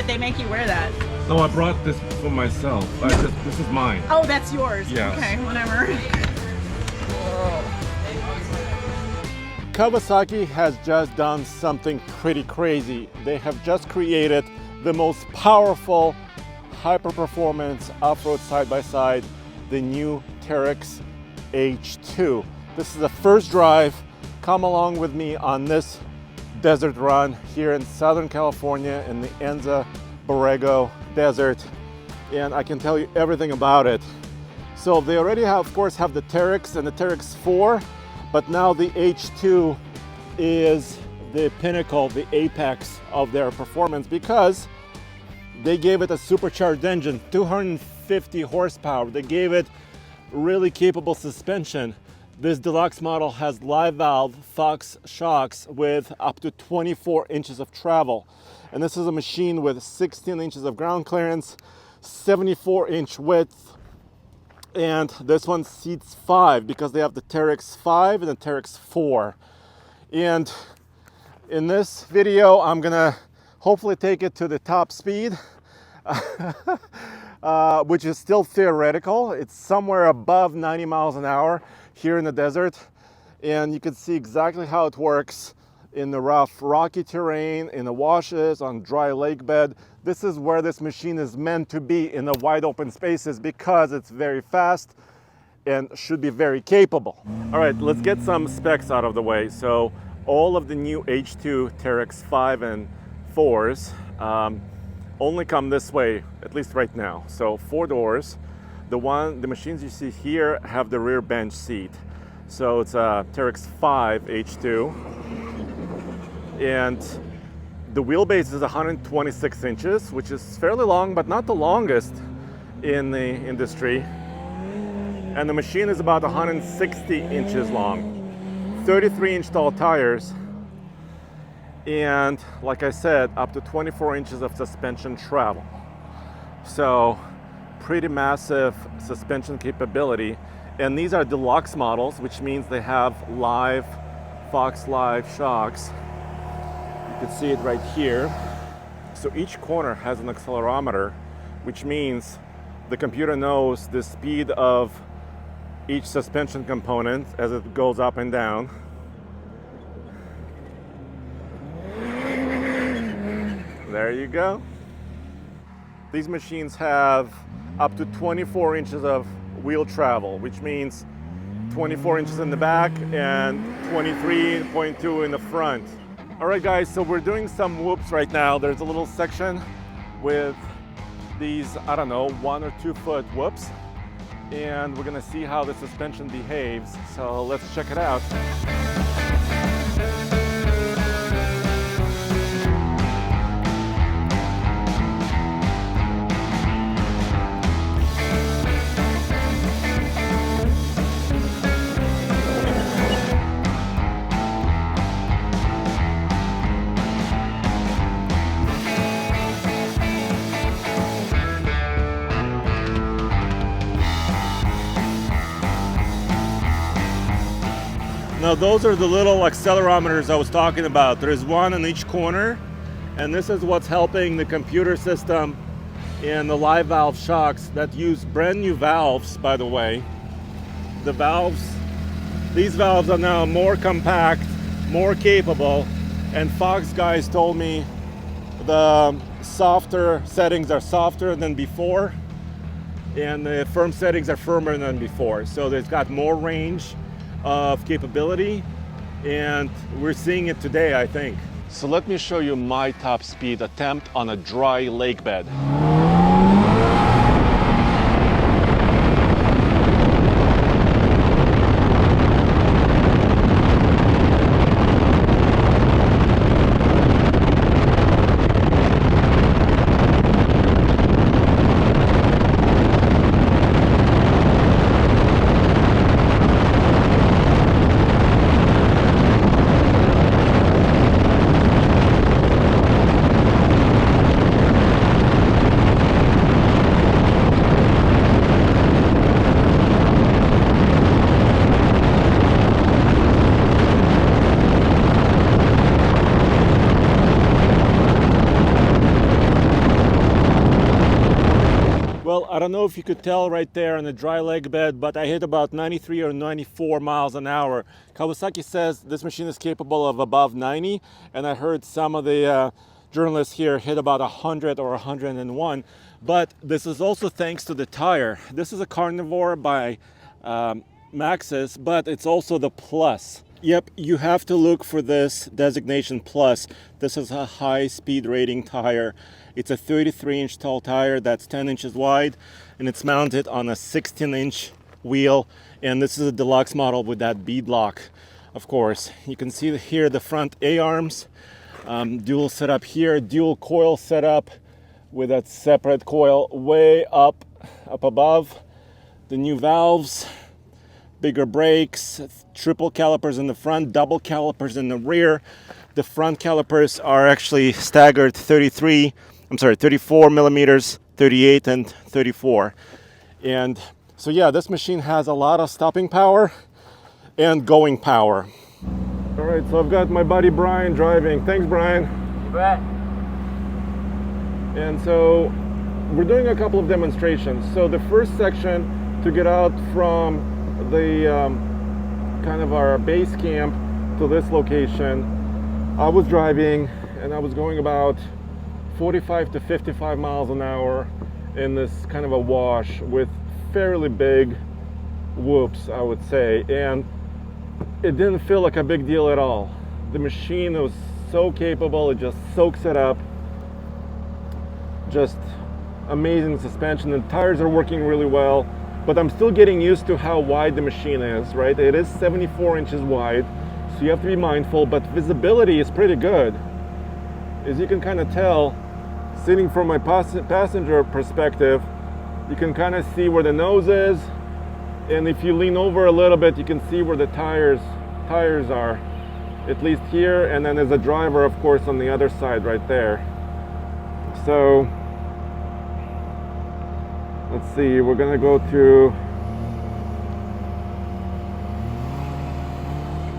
they make you wear that? No, I brought this for myself. This is mine. Oh, that's yours. Yeah. Okay, whatever. Kawasaki has just done something pretty crazy. They have just created the most powerful hyper-performance off-road side-by-side, the new Teryx H2. This is the first drive. Come along with me on this desert run here in Southern California in the Anza Borrego Desert, and I can tell you everything about it. So they already have, of course, have the Teryx and the Teryx 4, but now the H2 is the pinnacle, the apex of their performance, because they gave it a supercharged engine, 250 horsepower. They gave it really capable suspension. This deluxe model has live valve Fox shocks with up to 24 inches of travel. And this is a machine with 16 inches of ground clearance, 74-inch width, and this one seats 5 because they have the Teryx 5 and the Teryx 4. And in this video, I'm gonna hopefully take it to the top speed, which is still theoretical. It's somewhere above 90 miles an hour here in the desert. And you can see exactly how it works in the rough, rocky terrain, in the washes, on dry lake bed. This is where this machine is meant to be, in the wide open spaces, because it's very fast and should be very capable. All right, let's get some specs out of the way. So all of the new H2 Teryx 5 and 4s only come this way, at least right now. So 4 doors. The machines you see here have the rear bench seat. So it's a Teryx 5 H2. And the wheelbase is 126 inches, which is fairly long, but not the longest in the industry. And the machine is about 160 inches long, 33-inch tall tires, and like I said, up to 24 inches of suspension travel. So pretty massive suspension capability. And these are deluxe models, which means they have live Fox Live shocks. You can see it right here. So each corner has an accelerometer, which means the computer knows the speed of each suspension component as it goes up and down. There you go. These machines have up to 24 inches of wheel travel, which means 24 inches in the back and 23.2 in the front. All right, guys, so we're doing some whoops right now. There's a little section with these, I don't know, 1 or 2 foot whoops, and we're gonna see how the suspension behaves. So let's check it out. Now those are the little accelerometers I was talking about. There's one in each corner, and this is what's helping the computer system and the live valve shocks that use brand new valves, by the way. The valves, these valves are now more compact, more capable, and Fox guys told me the softer settings are softer than before, and the firm settings are firmer than before. So they've got more range of capability, and we're seeing it today, I think. So let me show you my top speed attempt on a dry lake bed. Well, I don't know if you could tell right there on the dry leg bed, but I hit about 93 or 94 miles an hour. Kawasaki says this machine is capable of above 90, and I heard some of the journalists here hit about 100 or 101. But this is also thanks to the tire. This is a Carnivore by Maxxis, but it's also the Plus. Yep, you have to look for this designation Plus. This is a high speed rating tire. It's a 33-inch tall tire that's 10 inches wide, and it's mounted on a 16-inch wheel. And this is a deluxe model with that bead lock, of course. You can see here the front A-arms, dual setup here, dual coil setup with that separate coil way up above. The new valves, bigger brakes, triple calipers in the front, double calipers in the rear. The front calipers are actually staggered 34 millimeters, 38 and 34. And so yeah, this machine has a lot of stopping power and going power. All right, so I've got my buddy Brian driving. Thanks, Brian. You bet. And so we're doing a couple of demonstrations. So the first section to get out from the kind of our base camp to this location, I was driving and I was going about 45 to 55 miles an hour in this kind of a wash with fairly big whoops, I would say, and it didn't feel like a big deal at all. The machine was so capable, it just soaks it up. Just amazing suspension, and tires are working really well, but I'm still getting used to how wide the machine is, right? It is 74 inches wide, so you have to be mindful, but visibility is pretty good. As you can kind of tell, sitting from my passenger perspective, you can kind of see where the nose is, and if you lean over a little bit, you can see where the tires are, at least here, and then as a driver, of course, on the other side right there. So let's see, we're gonna go to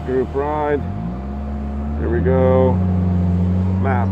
group ride. Here we go, map.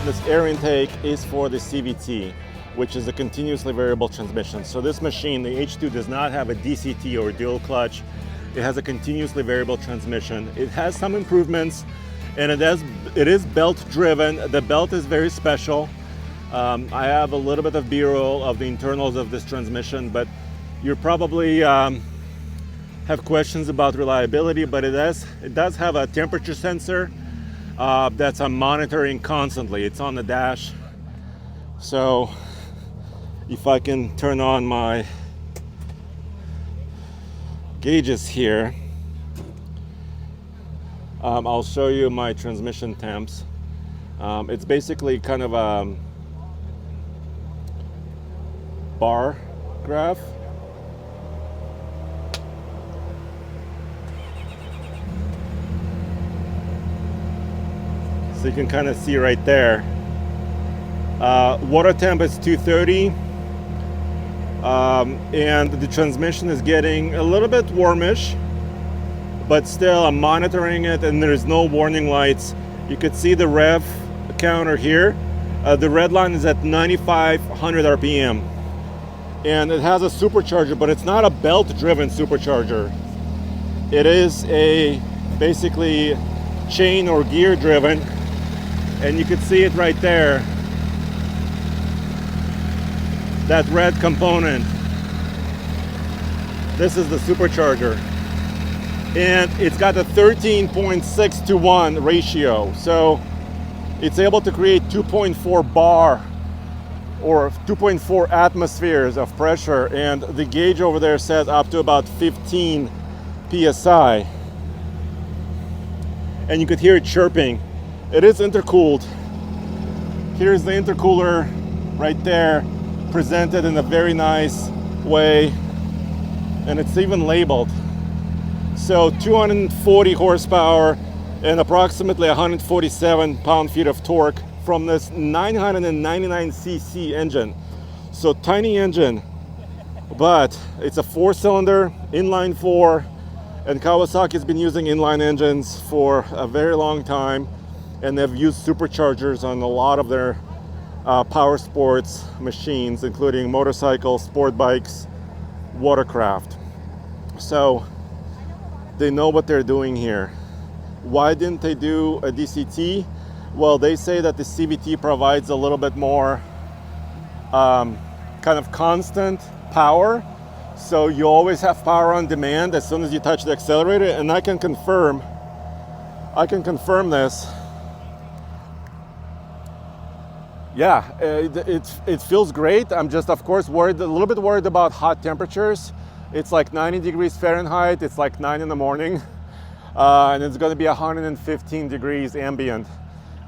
This air intake is for the CVT, which is a continuously variable transmission. So this machine, the H2, does not have a DCT or dual clutch. It has a continuously variable transmission. It has some improvements, and it is belt driven. The belt is very special. I have a little bit of B-roll of the internals of this transmission, but you probably have questions about reliability, but it does have a temperature sensor that's I'm monitoring constantly. It's on the dash. So if I can turn on my gauges here, I'll show you my transmission temps. It's basically kind of a bar graph. So you can kind of see right there. Water temp is 230, and the transmission is getting a little bit warmish, but still I'm monitoring it, and there's no warning lights. You could see the rev counter here. The red line is at 9,500 RPM, and it has a supercharger, but it's not a belt-driven supercharger. It is a basically chain or gear-driven. And you can see it right there, that red component. This is the supercharger. And it's got a 13.6 to 1 ratio. So it's able to create 2.4 bar or 2.4 atmospheres of pressure, and the gauge over there says up to about 15 psi. And you could hear it chirping. It is intercooled. Here's the intercooler right there, presented in a very nice way, and it's even labeled. So 240 horsepower and approximately 147 pound-feet of torque from this 999cc engine. So tiny engine, but it's a 4-cylinder inline 4, and Kawasaki's been using inline engines for a very long time, and they've used superchargers on a lot of their power sports machines, including motorcycles, sport bikes, watercraft. So they know what they're doing here. Why didn't they do a DCT? Well, they say that the CVT provides a little bit more kind of constant power. So you always have power on demand as soon as you touch the accelerator, and I can confirm this. Yeah, it feels great. I'm just, of course, a little bit worried about hot temperatures. It's like 90 degrees Fahrenheit. It's like 9 in the morning. And it's going to be 115 degrees ambient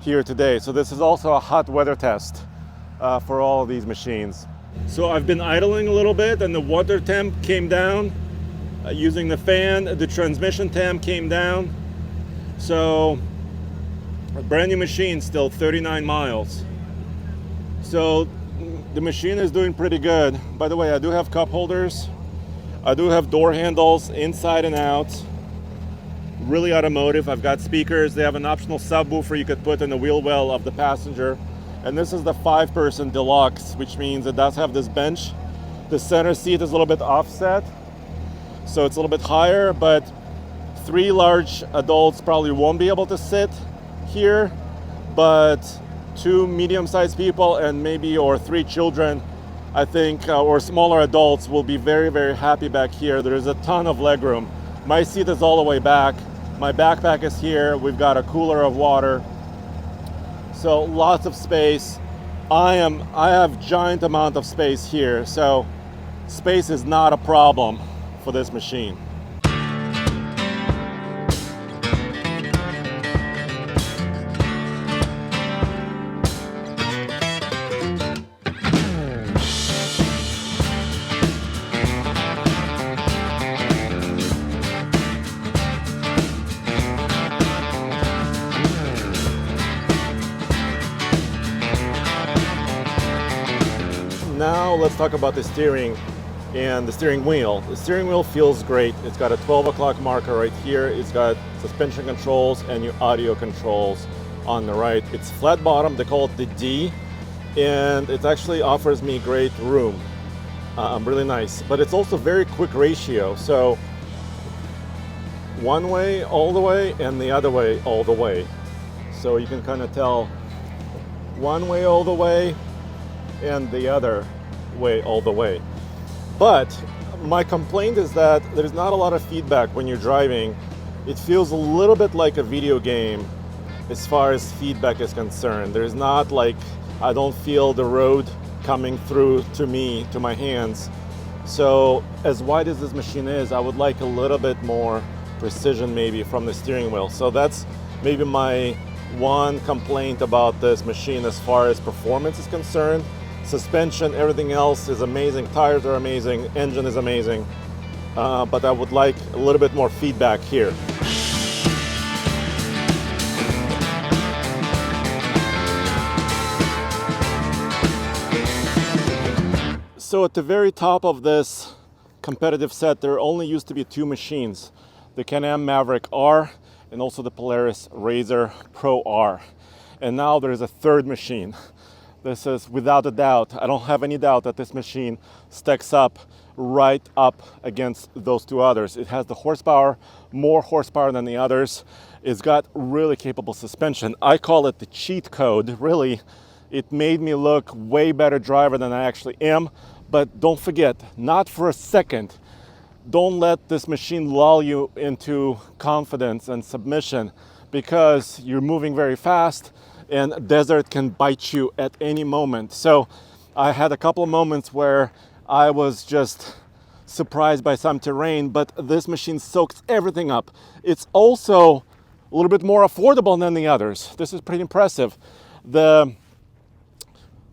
here today. So this is also a hot weather test for all of these machines. So I've been idling a little bit, and the water temp came down. Using the fan, the transmission temp came down. So a brand new machine, still 39 miles. So the machine is doing pretty good. By the way, I do have cup holders. I do have door handles inside and out. Really automotive. I've got speakers. They have an optional subwoofer you could put in the wheel well of the passenger. And this is the 5-person deluxe, which means it does have this bench. The center seat is a little bit offset, so it's a little bit higher, but 3 large adults probably won't be able to sit here, but 2 medium-sized people and or 3 children, I think, or smaller adults will be very, very happy back here. There is a ton of legroom. My seat is all the way back. My backpack is here. We've got a cooler of water. So lots of space. I have giant amount of space here. So space is not a problem for this machine. Now let's talk about the steering and the steering wheel. The steering wheel feels great. It's got a 12 o'clock marker right here. It's got suspension controls and your audio controls on the right. It's flat bottom, they call it the D, and it actually offers me great room. Really nice, but it's also very quick ratio. So one way all the way and the other way all the way. So you can kind of tell one way all the way and the other way all the way. But my complaint is that there's not a lot of feedback when you're driving. It feels a little bit like a video game as far as feedback is concerned. There's not like, I don't feel the road coming through to me, to my hands. So as wide as this machine is, I would like a little bit more precision maybe from the steering wheel. So that's maybe my one complaint about this machine as far as performance is concerned. Suspension, everything else is amazing. Tires are amazing. Engine is amazing. But I would like a little bit more feedback here. So at the very top of this competitive set, there only used to be 2 machines, the Can-Am Maverick R and also the Polaris RZR Pro R. And now there is a 3rd machine. This is without a doubt, I don't have any doubt that this machine stacks up right up against those 2 others. It has the horsepower, more horsepower than the others. It's got really capable suspension. I call it the cheat code. Really, it made me look way better driver than I actually am. But don't forget, not for a second, don't let this machine lull you into confidence and submission, because you're moving very fast and desert can bite you at any moment. So I had a couple of moments where I was just surprised by some terrain, but this machine soaks everything up. It's also a little bit more affordable than the others. This is pretty impressive. The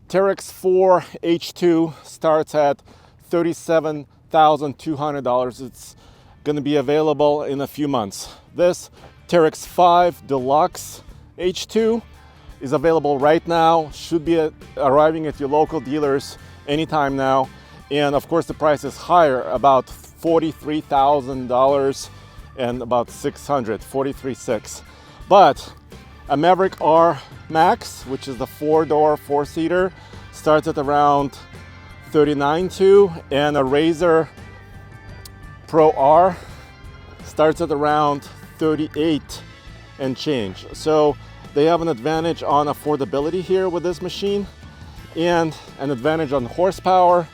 Teryx 4 H2 starts at $37,200. It's going to be available in a few months. This Teryx 5 Deluxe H2 is available right now, should be arriving at your local dealers anytime now. And of course the price is higher, about $43,000 and about $643,600. But a Maverick R Max, which is the 4-door, 4-seater, starts at around $39,200, and a Razor Pro R starts at around $38,000 and change. So they have an advantage on affordability here with this machine, and an advantage on horsepower.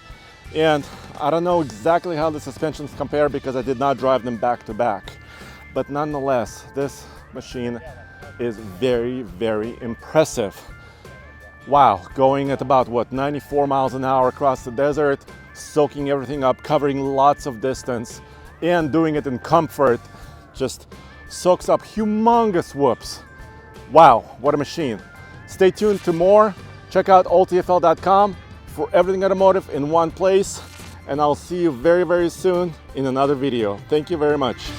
And I don't know exactly how the suspensions compare because I did not drive them back to back. But nonetheless, this machine is very, very impressive. Wow, going at about, what, 94 miles an hour across the desert, soaking everything up, covering lots of distance, and doing it in comfort. Just soaks up humongous whoops. Wow, what a machine. Stay tuned to more. Check out alltfl.com for everything automotive in one place. And I'll see you very, very soon in another video. Thank you very much.